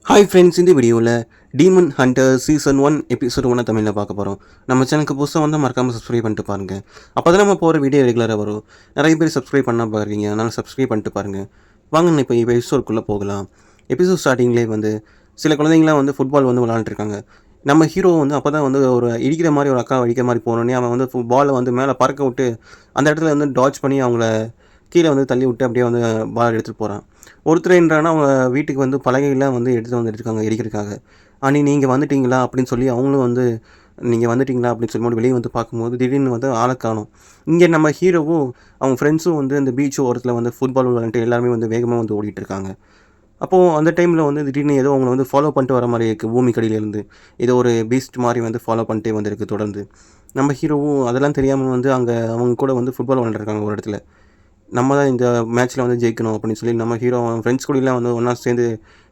Hi friends, இந்த வீடியோவில் demon Hunter season 1 episode 1 தமிழில் பார்க்க போகிறோம். நம்ம சேனலுக்கு புதுசாக வந்து மறக்காமல் சப்ஸ்கிரைப் பண்ணிட்டு பாருங்கள். அப்போ தான் நம்ம போகிற வீடியோ ரெகுலராக வரும். நிறைய பேர் சப்ஸ்கிரைப் பண்ணால் பாருங்க, அதனால் சப்ஸ்கிரைப் பண்ணிட்டு பாருங்கள். வாங்க இப்போ எபிசோட்குள்ளே போகலாம். எபிசோட் ஸ்டார்டிங்லேயே வந்து சில குழந்தைங்களாம் வந்து ஃபுட்பால் வந்து விளாண்டுருக்காங்க. நம்ம ஹீரோ வந்து அப்போ தான் வந்து ஒரு இடிக்கிற மாதிரி ஒரு அக்கா அடிக்கிற மாதிரி போனோடனே அவன் வந்து பாலை வந்து மேலே பறக்க விட்டு அந்த இடத்துல வந்து டாட்ச் பண்ணி அவங்கள கீழே வந்து தள்ளி விட்டு அப்படியே வந்து பால் எடுத்துகிட்டு போகிறான். ஒருத்தர் என்றானா அவங்க வீட்டுக்கு வந்து பலகையெல்லாம் வந்து எடுத்துகிட்டு வந்துட்டுருக்காங்க எரிக்கிறதுக்காக. நீங்கள் வந்துட்டீங்களா அப்படின்னு சொல்லி அவங்களும் வந்து நீங்கள் வந்துட்டீங்களா அப்படின்னு சொல்லும்போது வெளியே வந்து பார்க்கும்போது திடீர்னு வந்து ஆளை காணும். இங்கே நம்ம ஹீரோவும் அவங்க ஃப்ரெண்ட்ஸும் வந்து இந்த பீச் ஓரத்தில் வந்து ஃபுட்பால் விளையாண்டுட்டு எல்லாருமே வந்து வேகமாக வந்து ஓடிட்டுருக்காங்க. அப்போது அந்த டைமில் வந்து திடீர்னு ஏதோ அவங்கள வந்து ஃபாலோ பண்ணிட்டு வர மாதிரி இருக்குது. பூமிக்கடியிலேருந்து ஏதோ ஒரு பீஸ்ட் மாதிரி வந்து ஃபாலோ பண்ணிட்டே வந்திருக்கு தொடர்ந்து. நம்ம ஹீரோவும் அதெல்லாம் தெரியாமல் வந்து அங்கே அவங்க கூட வந்து ஃபுட்பால் விளையாண்டுருக்காங்க ஒரு இடத்துல. நம்ம தான் இந்த மேட்ச்சில் வந்து ஜெயிக்கணும் அப்படின்னு சொல்லி நம்ம ஹீரோ அவன் ஃப்ரெண்ட்ஸ் கூடலாம் வந்து ஒன்றா சேர்ந்து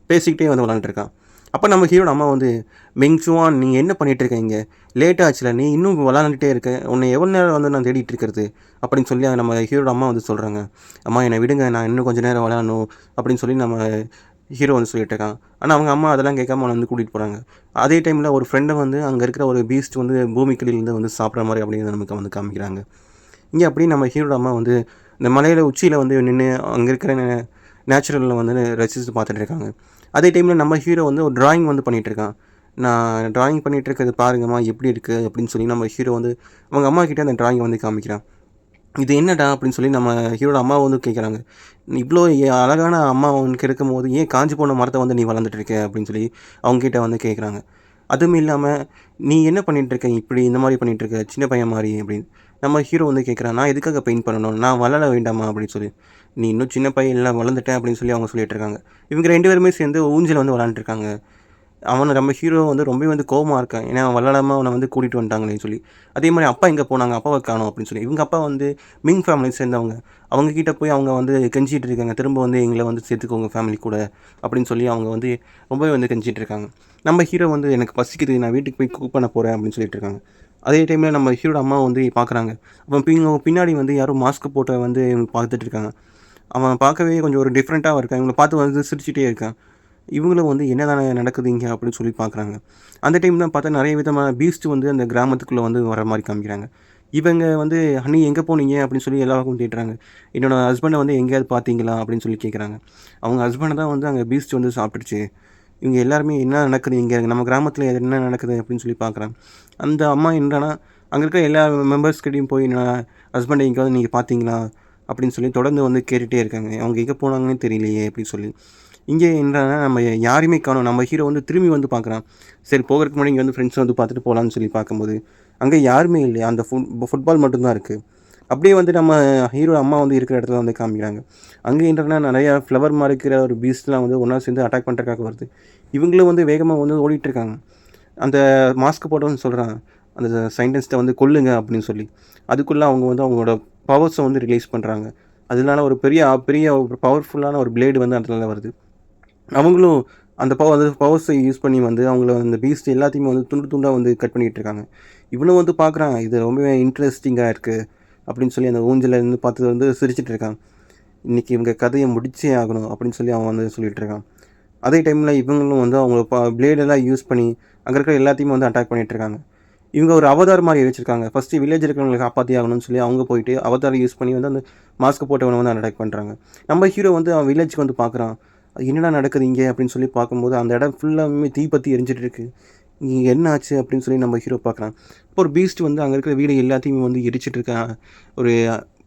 பேசிக்கிட்டே வந்து விளாண்டுருக்கான். அப்போ நம்ம ஹீரோட அம்மா வந்து மெங்சுவான், நீ என்ன பண்ணிகிட்டு இருக்க இங்கே? லேட் ஆச்சுல, நீ இன்னும் விளாண்டுட்டே இருக்க, உன்னை எவ்வளோ நேரம் வந்து நான் தேடிட்டு இருக்கிறது அப்படின்னு சொல்லி நம்ம ஹீரோட அம்மா வந்து சொல்கிறாங்க. அம்மா என்னை விடுங்க, நான் இன்னும் கொஞ்சம் நேரம் விளாடணும் அப்படின்னு சொல்லி நம்ம ஹீரோ வந்து சொல்லிட்டு இருக்கான். ஆனால் அவங்க அம்மா அதெல்லாம் கேட்காம அவனை வந்து கூட்டிகிட்டு போகிறாங்க. அதே டைமில் ஒரு ஃப்ரெண்டை வந்து அங்கே இருக்கிற ஒரு பீஸ்ட் வந்து பூமிக்கடியிலேருந்து வந்து சாப்பிட்ற மாதிரி அப்படின்னு நமக்கு வந்து காமிக்கிறாங்க. இங்கே அப்படி நம்ம ஹீரோட அம்மா வந்து இந்த மலையில் உச்சியில் வந்து நின்று அங்கே இருக்கிற நேச்சுரலில் வந்து ரசித்து பார்த்துட்டு இருக்காங்க. அதே டைமில் நம்ம ஹீரோ வந்து ஒரு ட்ராயிங் வந்து பண்ணிகிட்ருக்கான். நான் ட்ராயிங் பண்ணிகிட்டு இருக்கிறது பாருங்கம்மா எப்படி இருக்குது அப்படின்னு சொல்லி நம்ம ஹீரோ வந்து அவங்க அம்மா கிட்டே அந்த ட்ராயிங்கை வந்து காமிக்கிறான். இது என்னடா அப்படின்னு சொல்லி நம்ம ஹீரோட அம்மா வந்து கேட்குறாங்க. இவ்வளோ அழகான அம்மா உனக்கு இருக்கும்போது ஏன் காஞ்சி போன மரத்தை வந்து நீ வளர்ந்துட்டு இருக்க அப்படின்னு சொல்லி அவங்ககிட்ட வந்து கேட்குறாங்க. அதுவும் இல்லாமல் நீ என்ன பண்ணிகிட்ருக்க, இப்படி இந்த மாதிரி பண்ணிகிட்ருக்க சின்ன பையன் மாதிரி அப்படின்னு நம்ம ஹீரோ வந்து கேட்குறான். நான் எதுக்காக பெயிண்ட் பண்ணணும், நான் வளர வேண்டாமா அப்படின்னு சொல்லி. நீ இன்னும் சின்ன பையன் இல்லை, வளர்ந்துட்டேன் அப்படின்னு சொல்லி அவங்க சொல்லிட்டு இருக்காங்க. இவங்க 2 பேருமே சேர்ந்து ஊஞ்சல் வந்து விளாண்டுருக்காங்க. அவனை நம்ம ஹீரோ வந்து ரொம்பவே வந்து கோவமாக இருக்கான். ஏன்னா அவன் விளாடாமல் அவனை வந்து கூட்டிகிட்டு வந்துட்டாங்களேன்னு சொல்லி. அதே மாதிரி அப்பா எங்கே போனாங்க, அப்பாவை காணோம் அப்படின்னு சொல்லி. இவங்க அப்பா வந்து மிங் ஃபேமிலியை சேர்ந்தவங்க. அவங்கக்கிட்ட போய் அவங்க வந்து கெஞ்சிட்டு இருக்காங்க, திரும்ப வந்து எங்களை வந்து சேர்த்துக்கோங்க ஃபேமிலி கூட அப்படின்னு சொல்லி அவங்க வந்து ரொம்பவே வந்து கெஞ்சிட்டு இருக்காங்க. நம்ம ஹீரோ வந்து எனக்கு பசிக்குது, நான் வீட்டுக்கு போய் குக் பண்ண போகிறேன் அப்படின்னு சொல்லிட்டு இருக்காங்க. அதே டைமில் நம்ம ஹீரோட அம்மா வந்து பார்க்குறாங்க. அப்போ பின்னாடி வந்து யாரும் மாஸ்க் போட்ட வந்து பார்த்துட்டு இருக்காங்க. அவன் பார்க்கவே கொஞ்சம் ஒரு டிஃப்ரெண்ட்டாக இருக்கான். இவங்களை பார்த்து வந்து சிரிச்சிட்டே இருக்கான். இவங்களும் வந்து என்ன தானே நடக்குது இங்கே அப்படின்னு சொல்லி பார்க்குறாங்க. அந்த டைம் தான் பார்த்தா நிறைய விதமான பீஸ்ட் வந்து அந்த கிராமத்துக்குள்ளே வந்து வர மாதிரி காமிக்கிறாங்க. இவங்க வந்து "அண்ணி எங்கே போனீங்க?" அப்படின்னு சொல்லி எல்லாருக்கும் கேட்டுறாங்க. "என்னோட ஹஸ்பண்டை வந்து எங்கேயாவது பார்த்தீங்களா?" அப்படின்னு சொல்லி கேட்குறாங்க. அவங்க ஹஸ்பண்டை தான் வந்து அங்கே பீஸ்ட் வந்து சாப்பிட்டுருச்சு. இவங்க எல்லாருமே என்ன நடக்குது இங்கே, நம்ம கிராமத்தில் என்ன நடக்குது அப்படின்னு சொல்லி பார்க்குறாங்க. அந்த அம்மா என்னன்னா, அங்கே இருக்கிற எல்லா மெம்பர்ஸ்கிட்டையும் போய் "நான் ஹஸ்பண்டை எங்கேயாவது நீங்கள் பார்த்தீங்களா?" அப்படின்னு சொல்லி தொடர்ந்து வந்து கேட்டுகிட்டே இருக்காங்க. அவங்க எங்கே போனாங்கன்னே தெரியலையே அப்படின்னு சொல்லி. இங்கே என்னன்னா நம்ம யாரையுமே காணோம். நம்ம ஹீரோ வந்து திரும்பி வந்து பார்க்குறான். சரி போகிறதுக்கு முன்னாடி இங்கே வந்து ஃப்ரெண்ட்ஸ் வந்து பார்த்துட்டு போகலான்னு சொல்லி பார்க்கும்போது, அங்கே யாருமே இல்லையா. அந்த ஃபுட்பால் மட்டும்தான் இருக்குது. அப்படியே வந்து நம்ம ஹீரோ அம்மா வந்து இருக்கிற இடத்துல வந்து காமிக்கிறாங்க. அங்கே என்னன்னா நிறையா ஃப்ளவர் மாதிரி இருக்கிற ஒரு பீஸ்ட்லாம் வந்து ஒன்றா சேர்ந்து அட்டாக் பண்ணுறதுக்காக வருது. இவங்களும் வந்து வேகமாக வந்து ஓடிட்டுருக்காங்க. அந்த மாஸ்க் போட்டவன்னு சொல்கிறான், அந்த சயின்டிஸ்ட்டை வந்து கொல்லுங்க அப்படின்னு சொல்லி. அதுக்குள்ளே அவங்க வந்து அவங்களோட பவர்ஸை வந்து ரிலீஸ் பண்ணுறாங்க. அதனால ஒரு பெரிய பெரிய பவர்ஃபுல்லான ஒரு பிளேடு வந்து அந்த வருது. அவங்களும் அந்த பவர்ஸை யூஸ் பண்ணி வந்து அவங்கள அந்த பீஸ்ட் எல்லாத்தையுமே வந்து துண்டு துண்டாக வந்து கட் பண்ணிகிட்டு இருக்காங்க. இவனும் வந்து பார்க்குறான், இது ரொம்பவே இன்ட்ரெஸ்டிங்காக இருக்குது அப்படின்னு சொல்லி அந்த ஊஞ்சலில் இருந்து பார்த்து வந்து சிரிச்சிட்டு இருக்கான். இன்றைக்கி இவங்க கதையை முடிச்சே ஆகணும் அப்படின்னு சொல்லி அவன் வந்து சொல்லிகிட்டு இருக்கான். அதே டைமில் இவங்களும் வந்து அவங்க பிளேடெல்லாம் யூஸ் பண்ணி அங்கே இருக்கிற எல்லாத்தையுமே வந்து அட்டாக் பண்ணிகிட்டு இருக்காங்க. இவங்க ஒரு அவதார் மாதிரி வச்சுருக்காங்க. ஃபஸ்ட்டு வில்லேஜ் இருக்கிறவங்களை காப்பாற்றி ஆகணும்னு சொல்லி அவங்க போயிட்டு அவதார் யூஸ் பண்ணி வந்து அந்த மாஸ்க் போட்டவனை வந்து அட்டாக் பண்ணுறாங்க. நம்ம ஹீரோ வந்து அவன் வில்லேஜுக்கு வந்து பார்க்குறான். என்னடா நடக்குது இங்கே அப்படின்னு சொல்லி பார்க்கும்போது அந்த இடம் ஃபுல்லாமே தீப்பற்றி எரிஞ்சிட்டு இருக்கு. இங்கே என்ன ஆச்சு அப்படின்னு சொல்லி நம்ம ஹீரோ பார்க்குறான். இப்போ ஒரு பீஸ்ட் வந்து அங்கே இருக்கிற வீடு எல்லாத்தையுமே வந்து எரிச்சிட்டு இருக்கான். ஒரு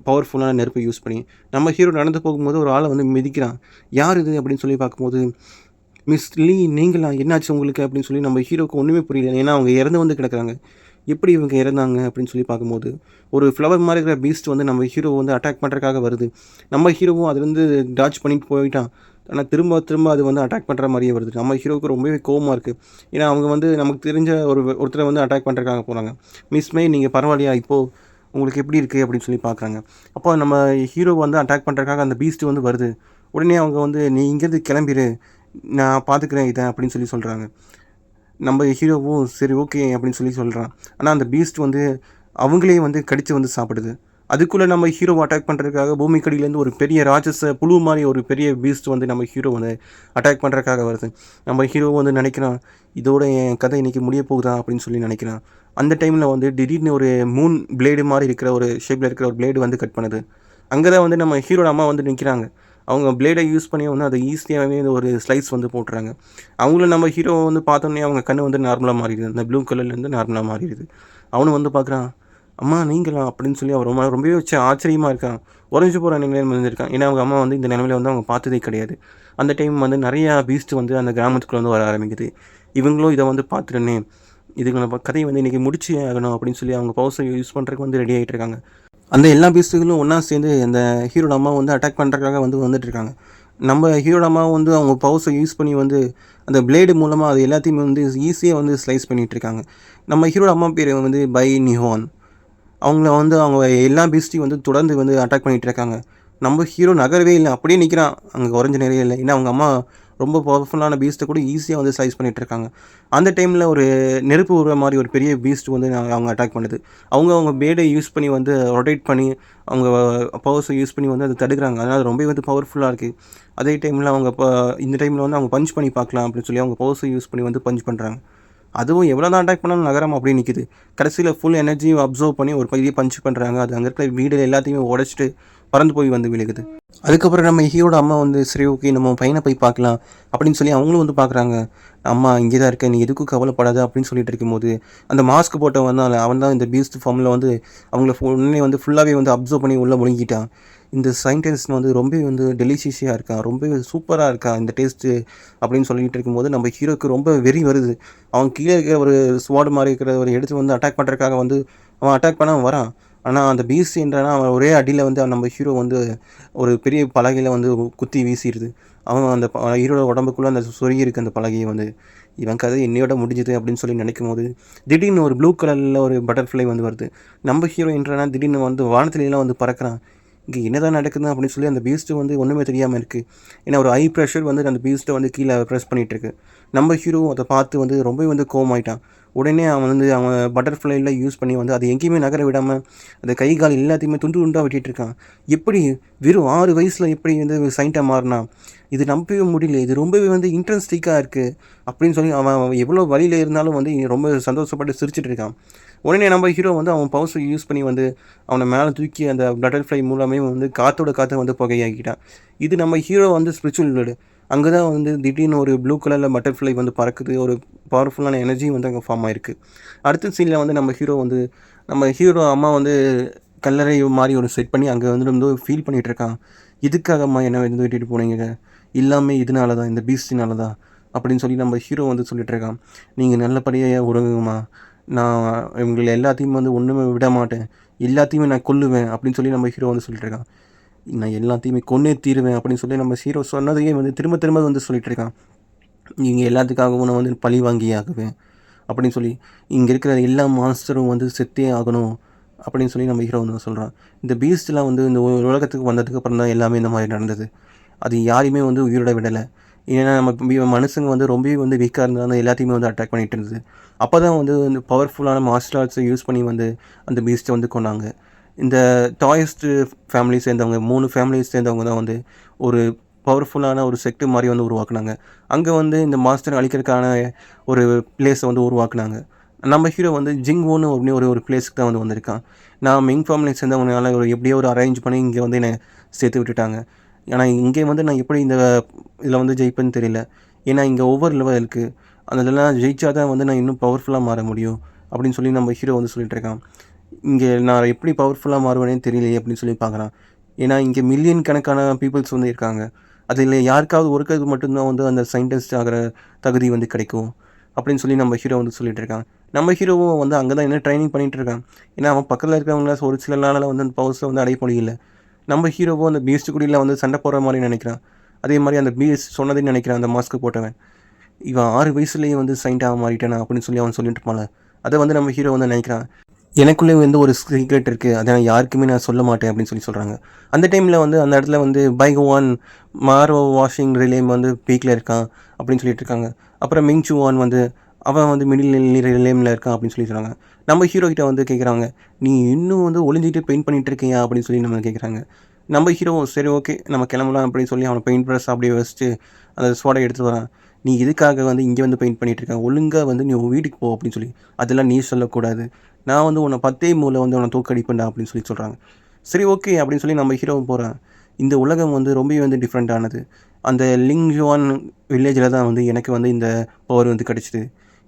பவர்ஃபுல்லான நெருப்பை யூஸ் பண்ணி நம்ம ஹீரோ நடந்து போகும்போது ஒரு ஆளை வந்து மிதிக்கிறான். யார் இது அப்படின்னு சொல்லி பார்க்கும்போது, மிஸ் லீ நீங்களா, என்னாச்சு உங்களுக்கு அப்படின்னு சொல்லி நம்ம ஹீரோவுக்கு ஒன்றுமே புரியல. ஏன்னா அவங்க இறந்து வந்து கிடக்குறாங்க. எப்படி இவங்க இறந்தாங்க அப்படின்னு சொல்லி பார்க்கும்போது, ஒரு ஃப்ளவர் மாதிரி இருக்கிற பீஸ்ட் வந்து நம்ம ஹீரோ வந்து அட்டாக் பண்ணுறதுக்காக வருது. நம்ம ஹீரோவும் அதுலேருந்து டாட்ச் பண்ணிட்டு போயிட்டான். ஆனால் திரும்ப திரும்ப அது வந்து அட்டாக் பண்ணுற மாதிரியே வருது. நம்ம ஹீரோவுக்கு ரொம்பவே கோவமாக இருக்குது. ஏன்னா அவங்க வந்து நமக்கு தெரிஞ்ச ஒருத்தரை வந்து அட்டாக் பண்ணுறதுக்காக போகிறாங்க. மிஸ் மே நீங்கள் பரவாயில்லையா, இப்போது உங்களுக்கு எப்படி இருக்குது அப்படின்னு சொல்லி பார்க்குறாங்க. அப்போ நம்ம ஹீரோ வந்து அட்டாக் பண்ணுறதுக்காக அந்த பீஸ்ட் வந்து வருது. உடனே அவங்க வந்து நீ இங்கேருந்து கிளம்பிடு, நான் பார்த்துக்கிறேன் இதை அப்படின்னு சொல்லி சொல்கிறாங்க. நம்ம ஹீரோவும் சரி ஓகே அப்படின்னு சொல்லி சொல்கிறான். ஆனால் அந்த பீஸ்ட் வந்து அவங்களே வந்து கடித்து வந்து சாப்பிடுது. அதுக்குள்ளே நம்ம ஹீரோவை அட்டாக் பண்ணுறதுக்காக பூமிக்கடியிலேருந்து ஒரு பெரிய ராட்சச புழு மாதிரி ஒரு பெரிய பீஸ்ட் வந்து நம்ம ஹீரோ வந்து அட்டாக் பண்ணுறதுக்காக வருது. நம்ம ஹீரோ வந்து நினைக்கிறான், இதோட என் கதை இன்றைக்கி முடிய போகுதா அப்படின்னு சொல்லி நினைக்கிறான். அந்த டைமில் வந்து திடீர்னு ஒரு மூன் பிளேடு மாதிரி இருக்கிற ஒரு ஷேப்பில் இருக்கிற ஒரு பிளேடு வந்து கட் பண்ணுது. அங்கே தான் வந்து நம்ம ஹீரோட அம்மா வந்து நிற்கிறாங்க. அவங்க பிளேடை யூஸ் பண்ணி வந்து அதை ஈஸியாகவே ஒரு ஸ்லைஸ் வந்து போட்டுறாங்க. அவங்கள நம்ம ஹீரோ வந்து பார்த்தோன்னே அவங்க கண்ணு வந்து நார்மலாக மாறிடுது. அந்த ப்ளூ கலர்லேருந்து நார்மலாக மாறிடுது. அவனும் வந்து பார்க்குறான், அம்மா நீங்களா அப்படின்னு சொல்லி அவர் ரொம்பவே வச்சு ஆச்சரியமாக இருக்கான். உறைஞ்சி போகிற நிலையில் இருந்திருக்கான். ஏன்னா அவங்க அம்மா வந்து இந்த நிலைமையில் வந்து அவங்க பார்த்ததே கிடையாது. அந்த டைம் வந்து நிறையா பீஸ்ட் வந்து அந்த கிராமத்துக்குள்ளே வந்து வர ஆரம்பிக்குது. இவங்களும் இதை வந்து பார்த்துட்டனே, இதுக்கு நம்ம கதையை வந்து இன்றைக்கி முடிச்சு ஆகணும் அப்படின்னு சொல்லி அவங்க பவர்ஸை யூஸ் பண்ணுறதுக்கு வந்து ரெடி ஆகிட்டு இருக்காங்க. அந்த எல்லா பீஸ்ட்டுகளும் ஒன்றா சேர்ந்து அந்த ஹீரோட அம்மா வந்து அட்டாக் பண்ணுறதுக்காக வந்துட்டுருக்காங்க. நம்ம ஹீரோட அம்மா வந்து அவங்க பவர்ஸை யூஸ் பண்ணி வந்து அந்த பிளேடு மூலமாக அது எல்லாத்தையுமே வந்து ஈஸியாக வந்து ஸ்லைஸ் பண்ணிகிட்ருக்காங்க. நம்ம ஹீரோட அம்மா பேர் வந்து பை நிஹான். அவங்கள வந்து அவங்க எல்லா பீஸ்ட்டையும் வந்து தொடர்ந்து வந்து அட்டாக் பண்ணிகிட்டு இருக்காங்க. நம்ம ஹீரோ நகரவே இல்லை, அப்படியே நிற்கிறான் அங்கே உறைஞ்ச நிறைய இல்லை. ஏன்னா அவங்க அம்மா ரொம்ப பவர்ஃபுல்லான பீஸ்ட்டை கூட ஈஸியாக வந்து ஸ்லைஸ் பண்ணிகிட்ருக்காங்க. அந்த டைமில் ஒரு நெருப்பு உருவ மாதிரி ஒரு பெரிய பீஸ்ட் வந்து அவங்க அட்டாக் பண்ணுது. அவங்க பிளேடை யூஸ் பண்ணி வந்து ரொட்டேட் பண்ணி அவங்க பவர்ஸை யூஸ் பண்ணி வந்து அதை தடுக்கிறாங்க. அதனால் ரொம்ப வந்து பவர்ஃபுல்லாக இருக்குது. அதே டைமில் அவங்க இந்த டைமில் வந்து அவங்க பஞ்ச் பண்ணி பார்க்கலாம் அப்படின்னு சொல்லி அவங்க பவர்ஸை யூஸ் பண்ணி வந்து பஞ்ச் பண்ணுறாங்க. அதுவும் எவ்வளோ தான் அட்டாக் பண்ணாலும் நகரம் அப்படியே நிற்கிது. கடைசியில் ஃபுல் எனர்ஜியும் அப்சர்வ் பண்ணி ஒரு பெரிய பஞ்ச் பண்ணுறாங்க. அது அங்கே இருக்கிற வீடு எல்லாத்தையுமே உடச்சிட்டு பறந்து போய் வந்து விழுகுது. அதுக்கப்புறம் நம்ம ஹீரோட அம்மா வந்து சரி ஓகே நம்ம பையனை போய் பார்க்கலாம் அப்படின்னு சொல்லி அவங்களும் வந்து பார்க்குறாங்க. அம்மா இங்கே தான் இருக்கேன், நீ எதுக்கும் கவலைப்படாத அப்படின்னு சொல்லிட்டு இருக்கும்போது அந்த மாஸ்க் போட்டவன் வந்து அவன் தான் இந்த பீஸ்ட் ஃபார்மில் வந்து அவங்கள உடனே வந்து ஃபுல்லாகவே வந்து அப்சர்வ் பண்ணி உள்ளே முழுங்கிட்டான். இந்த சயின்டிஸ்ட் வந்து ரொம்பவே வந்து டெலிஷியஸாக இருக்கா, ரொம்பவே சூப்பராக இருக்கா இந்த டேஸ்ட்டு அப்படின்னு சொல்லிட்டு இருக்கும்போது நம்ம ஹீரோக்கு ரொம்ப வெறி வருது. அவன் கீழே இருக்கிற ஒரு ஸ்வாட் மாதிரி இருக்கிற ஒரு எடுத்து வந்து அட்டாக் பண்ணுறதுக்காக வந்து அவன் அட்டாக் பண்ண வரான். ஆனால் அந்த பீஸ்ட் என்றனா அவன் ஒரே அடியில் வந்து நம்ம ஹீரோ வந்து ஒரு பெரிய பலகையில் வந்து குத்தி வீசிடுது. அவன் அந்த ஹீரோட உடம்புக்குள்ளே அந்த சொருகி இருக்குது அந்த பலகையை வந்து. இவன் கதை என்னையோட முடிஞ்சுது அப்படின்னு சொல்லி நினைக்கும் போது திடீர்னு ஒரு ப்ளூ கலரில் ஒரு பட்டர்ஃப்ளை வந்து வருது. நம்ம ஹீரோ என்றனா திடீர்னு வந்து வானத்திலாம் வந்து பறக்கிறான். இங்கே என்னதான் நடக்குது அப்படின்னு சொல்லி அந்த பீஸ்ட்டு வந்து ஒன்றுமே தெரியாமல் இருக்குது. ஏன்னா ஒரு ஹை ப்ரெஷர் வந்து அந்த பீஸ்ட்டை வந்து கீழே ப்ரெஸ் பண்ணிகிட்ருக்கு. நம்ம ஹீரோ அதை பார்த்து வந்து ரொம்ப வந்து கோவமாயிட்டான். உடனே அவன் பட்டர்ஃப்ளைல யூஸ் பண்ணி வந்து அது எங்கேயுமே நகர விடாமல் அந்த கை கால் எல்லாத்தையுமே துண்டு துண்டாக வெட்டிகிட்டு இருக்கான். எப்படி வெறும் 6 வயசில் எப்படி வந்து சயின்ட்டாக மாறினா, இது நம்பவே முடியல, இது ரொம்பவே வந்து இன்ட்ரெஸ்டிங்காக இருக்குது அப்படின்னு சொல்லி அவன் எவ்வளோ வழியில் இருந்தாலும் வந்து ரொம்ப சந்தோஷப்பட்டு சிரிச்சிட்டு இருக்கான். உடனே நம்ம ஹீரோ வந்து அவன் பவர்ஸை யூஸ் பண்ணி வந்து அவனை மேலே தூக்கி அந்த பட்டர்ஃப்ளை மூலமே வந்து காற்றை வந்து புகையாக்கிட்டான். இது நம்ம ஹீரோ வந்து ஸ்பிரிச்சுவல் வேர்ல்டு. அங்கே தான் வந்து திடீர்னு ஒரு ப்ளூ கலரில் பட்டர்ஃப்ளை வந்து பறக்குது. ஒரு பவர்ஃபுல்லான எனர்ஜி வந்து அங்கே ஃபார்ம் ஆகிருக்கு. அடுத்த சீனில் வந்து நம்ம ஹீரோ அம்மா வந்து கல்லறை மாதிரி ஒரு செட் பண்ணி அங்கே வந்து ஃபீல் பண்ணிகிட்டு இருக்கான். இதுக்காகம்மா என்ன வந்து விட்டுட்டு போனீங்க, எல்லாமே இதனால தான், இந்த பீஸ்டினால தான் அப்படின்னு சொல்லி நம்ம ஹீரோ வந்து சொல்லிட்டு இருக்கான். நீங்கள் நல்லபடியாக உறங்குமா, நான் இவங்களை எல்லாத்தையுமே வந்து ஒன்றுமே விட மாட்டேன், எல்லாத்தையுமே நான் கொல்லுவேன் அப்படின்னு சொல்லி நம்ம ஹீரோ வந்து சொல்லிட்டு இருக்கான். நான் எல்லாத்தையுமே கொன்னே தீருவேன் அப்படின்னு சொல்லி நம்ம ஹீரோ சொன்னதையே வந்து திரும்ப திரும்ப வந்து சொல்லிட்டு இருக்கான். நீங்கள் எல்லாத்துக்காகவும் நான் வந்து பழி வாங்கி ஆகுவேன் அப்படின்னு சொல்லி, இங்கே இருக்கிற எல்லா மான்ஸ்டரும் வந்து செத்தே ஆகணும் அப்படின்னு சொல்லி நம்ம ஹீரோ வந்து சொல்கிறான். இந்த பீஸ்ட்லாம் வந்து இந்த உலகத்துக்கு வந்ததுக்கு அப்புறம் தான் எல்லாமே இந்த மாதிரி நடந்தது. அது யாரையுமே வந்து உயிரோட விடலை. ஏன்னா நம்ம மனுஷங்க வந்து ரொம்பவே வந்து வீக்காக இருந்தாலும் எல்லாத்தையுமே வந்து அட்டாக் பண்ணிகிட்டு இருந்தது. அப்போ தான் வந்து இந்த பவர்ஃபுல்லான மார்ஷல் ஆர்ட்ஸை யூஸ் பண்ணி வந்து அந்த பீஸ்ட்டை வந்து கொண்டாங்க. இந்த டாயிஸ்ட்டு ஃபேமிலி சேர்ந்தவங்க 3 ஃபேமிலியை சேர்ந்தவங்க தான் வந்து ஒரு பவர்ஃபுல்லான ஒரு செக்ட் மாதிரி வந்து உருவாக்குனாங்க. அங்கே வந்து இந்த மாஸ்டர் அழிக்கிறதுக்கான ஒரு பிளேஸை வந்து உருவாக்குனாங்க. நம்ம ஹீரோ வந்து ஜிங்வோன்னு அப்படின்னு ஒரு பிளேஸுக்கு தான் வந்து வந்திருக்கான். நான் மிங் ஃபேமிலியை சேர்ந்தவங்கனால எப்படியோ ஒரு அரேஞ்ச் பண்ணி இங்கே வந்து என்னை சேர்த்து விட்டுட்டாங்க. ஆனால் இங்கே வந்து நான் எப்படி இந்த இதில் வந்து ஜெயிப்பேன்னு தெரியல. ஏன்னா இங்கே ஒவ்வொரு லெவல் இருக்குது. அந்த இதெல்லாம் ஜெயிச்சா தான் வந்து நான் இன்னும் பவர்ஃபுல்லாக மாற முடியும் அப்படின்னு சொல்லி நம்ம ஹீரோ வந்து சொல்லிட்டு இருக்கான். இங்கே நான் எப்படி பவர்ஃபுல்லாக மாறுவேனே தெரியலையே அப்படின்னு சொல்லி பார்க்குறான். ஏன்னா இங்கே மில்லியன் கணக்கான பீப்புள்ஸ் வந்து இருக்காங்க. அதில் யாருக்காவது ஒருத்தருக்கு மட்டும்தான் வந்து அந்த சயின்டிஸ்ட் ஆகிற தகுதி வந்து கிடைக்கும் அப்படின்னு சொல்லி நம்ம ஹீரோ வந்து சொல்லிட்டு இருக்கான். நம்ம ஹீரோவும் வந்து அங்கே தான் என்ன ட்ரைனிங் பண்ணிகிட்டு இருக்கான். ஏன்னா அவன் பக்கத்தில் இருக்கிறவங்கள ஒரு சில நாளில் வந்து அந்த பவர்ஸை வந்து அடைய முடியல. நம்ம ஹீரோவும் அந்த பீஸ்ட் குடியில் வந்து சண்டை போடுற மாதிரி நினைக்கிறான். அதே மாதிரி அந்த பீஸ்ட் சொன்னதையும் நினைக்கிறான் அந்த மாஸ்க்கு போட்டவன். இவன் 6 வயசுலேயே வந்து சயின்ட்டாக மாறிட்டானா அப்படின்னு சொல்லி அவன் சொல்லிட்டு இருப்பான்ல, அதை வந்து நம்ம ஹீரோ வந்து நினைக்கிறான். எனக்குள்ளே வந்து ஒரு சீக்ரெட் இருக்குது, அதை நான் யாருக்குமே நான் சொல்ல மாட்டேன் அப்படின்னு சொல்லி சொல்கிறாங்க. அந்த டைமில் வந்து அந்த இடத்துல வந்து பைகுவான் மாரோ வாஷிங் ரிலேம் வந்து பீக்கில் இருக்கான் அப்படின்னு சொல்லிட்டு இருக்காங்க. அப்புறம் மிங்சுவான் வந்து அவன் வந்து மிடில் ரிலேமில் இருக்கான் அப்படின்னு சொல்லி சொல்கிறாங்க. நம்ம ஹீரோ கிட்ட வந்து கேட்குறாங்க, "நீ இன்னும் வந்து ஒளிஞ்சிட்டு பெயிண்ட் பண்ணிட்டு இருக்கியா?" அப்படின்னு சொல்லி நம்ம கேட்குறாங்க. நம்ம ஹீரோ சரி ஓகே நம்ம கிளம்பலாம் அப்படின்னு சொல்லி அவன பெயிண்ட் ப்ரஷ் அப்படியே வச்சுட்டு அந்த ஸ்வாட எடுத்துட்டு வரான். "நீ எதுக்காக வந்து இங்கே வந்து பெயிண்ட் பண்ணிட்டு இருக்க? ஒழுங்கா வந்து நீ உன் வீட்டுக்கு போ" அப்படின்னு சொல்லி. "அதெல்லாம் நீ சொல்லக்கூடாது. நான் வந்து உன்னை 10 மூலைல வந்து உன்னை தோற்கடிப்பேன்டா" அப்படின்னு சொல்லி சொல்கிறாங்க. சரி ஓகே அப்படின்னு சொல்லி நம்ம ஹீரோவும் போகிறான். இந்த உலகம் வந்து ரொம்பவே வந்து டிஃப்ரெண்ட்டானது. அந்த லிங்ஜுவான் வில்லேஜில் தான் வந்து எனக்கு வந்து இந்த பவர் வந்து கிடச்சிது.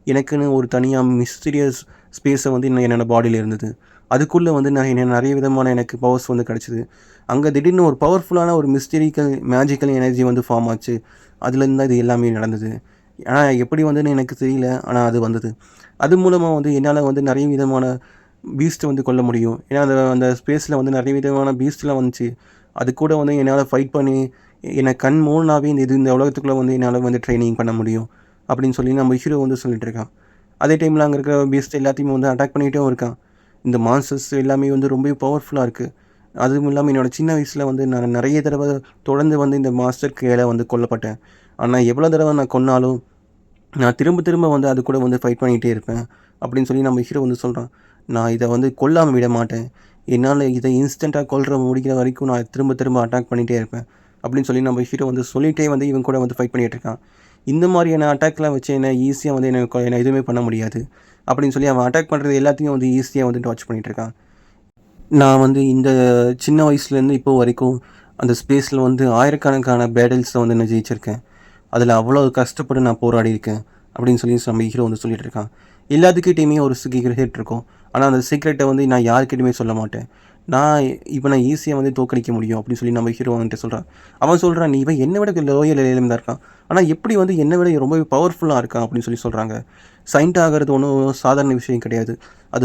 எனக்குன்னு ஒரு தனியாக மிஸ்டீரியஸ் ஸ்பேஸை வந்து என்னோடய பாடியில் இருந்தது. அதுக்குள்ளே வந்து நிறைய விதமான எனக்கு பவர்ஸ் வந்து கிடச்சிது. அங்கே திடீர்னு ஒரு பவர்ஃபுல்லான ஒரு மிஸ்டீரிக்கல் மேஜிக்கல் எனர்ஜி வந்து ஃபார்ம் ஆச்சு. அதுலேருந்து தான் இது எல்லாமே நடந்தது. ஆனால் எப்படி வந்துன்னு எனக்கு தெரியல. ஆனால் அது வந்தது. அது மூலமாக வந்து என்னால் வந்து நிறைய விதமான பீஸ்ட் வந்து கொல்ல முடியும். ஏன்னா அந்த அந்த ஸ்பேஸில் வந்து நிறைய விதமான பீஸ்ட்லாம் வந்துச்சு. அது கூட வந்து என்னால் ஃபைட் பண்ணி என்னை கண் மூலனாவே இந்த உலகத்துக்குள்ளே வந்து என்னால் வந்து ட்ரைனிங் பண்ண முடியும் அப்படின்னு சொல்லி நம்ம ஹீரோ வந்து சொல்லிட்டு இருக்கான். அதே டைமில் அங்கே இருக்கிற பீஸ்ட் எல்லாத்தையுமே வந்து அட்டாக் பண்ணிகிட்டும் இருக்கான். இந்த மான்ஸ்டர்ஸ் எல்லாமே வந்து ரொம்பவே பவர்ஃபுல்லாக இருக்குது. அதுவும் இல்லாமல் என்னோடய சின்ன வயசில் வந்து நான் நிறைய தடவை தொடர்ந்து வந்து இந்த மாஸ்டர் கையில் வந்து கொல்லப்பட்டேன். ஆனால் எவ்வளோ தடவை நான் கொன்னாலும் நான் திரும்ப திரும்ப வந்து அது கூட வந்து ஃபைட் பண்ணிகிட்டே இருப்பேன் அப்படின்னு சொல்லி நம்ம ஹீரோ வந்து சொல்கிறான். நான் இதை வந்து கொல்லாமல் விட மாட்டேன். என்னால் இதை இன்ஸ்டண்ட்டாக முடிக்கிற வரைக்கும் நான் திரும்ப திரும்ப அட்டாக் பண்ணிகிட்டே இருப்பேன் அப்படின்னு சொல்லி நம்ம ஹீரோ வந்து சொல்லிகிட்டே வந்து இவன் கூட வந்து ஃபைட் பண்ணிகிட்டு இருக்கான். இந்த மாதிரியான அட்டாக்லாம் வச்சு என்ன ஈஸியாக வந்து என்ன எதுவுமே பண்ண முடியாது அப்படின்னு சொல்லி அவன் அட்டாக் பண்ணுறது எல்லாத்தையும் வந்து ஈஸியாக வந்து டாச் பண்ணிகிட்டு இருக்கான். நான் வந்து இந்த சின்ன வயசுலேருந்து இப்போ வரைக்கும் அந்த ஸ்பேஸில் வந்து ஆயிரக்கணக்கான பேட்டில்ஸை வந்து நான் ஜெயிச்சிருக்கேன். அதில் அவ்வளோ கஷ்டப்பட்டு நான் போராடியிருக்கேன் அப்படின்னு சொல்லி நம்ம ஹீரோ வந்து சொல்லிட்டு இருக்கான். எல்லாத்துக்கிட்டேயுமே ஒரு சீக்ரெட் இருக்கும். ஆனால் அந்த சீக்ரெட்டை வந்து நான் யாருக்கிட்டையுமே சொல்ல மாட்டேன். நான் ஈஸியாக வந்து தோற்கடிக்க முடியும் அப்படின்னு சொல்லி நம்ம ஹீரோ வந்துட்டு சொல்கிறான். அவன் சொல்கிறான், "நீ இவன் என்னை விட லோயல் நிலையில தான் இருக்கான். ஆனால் எப்படி வந்து என்னை விட ரொம்பவே பவர்ஃபுல்லாக இருக்கான்" அப்படின்னு சொல்லி சொல்கிறாங்க. சயின்ட் ஆகிறது ஒன்றும் சாதாரண விஷயம் கிடையாது. அது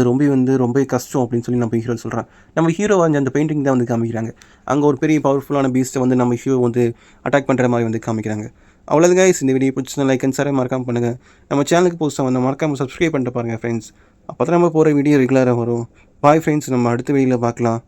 ரொம்ப கஷ்டம் அப்படின்னு சொல்லி நம்ம ஹீரோ சொல்கிறான். நம்ம ஹீரோ வந்து அந்த பெயிண்டிங் தான் வந்து காமிக்கிறாங்க. அங்கே ஒரு பெரிய பவர்ஃபுல்லான பீஸ்ட்டை வந்து நம்ம ஹீரோ வந்து அட்டாக் பண்ணுற மாதிரி வந்து காமிக்கிறாங்க. அவ்வளோதான் கைஸ், இந்த வீடியோ பிடிச்சிருந்தா லைக் அண்ட் ஷேர் மறக்காம பண்ணுங்கள். நம்ம சேனலுக்கு புதுசாக வந்து மறக்காமல் சப்ஸ்கிரைப் பண்ணிட்டு பாருங்கள் ஃப்ரெண்ட்ஸ். அப்போ தான் நம்ம போகிற வீடியோ ரெகுலராக வரும். பாய் ஃப்ரெண்ட்ஸ், நம்ம அடுத்த வீடியோவில் பார்க்கலாம்.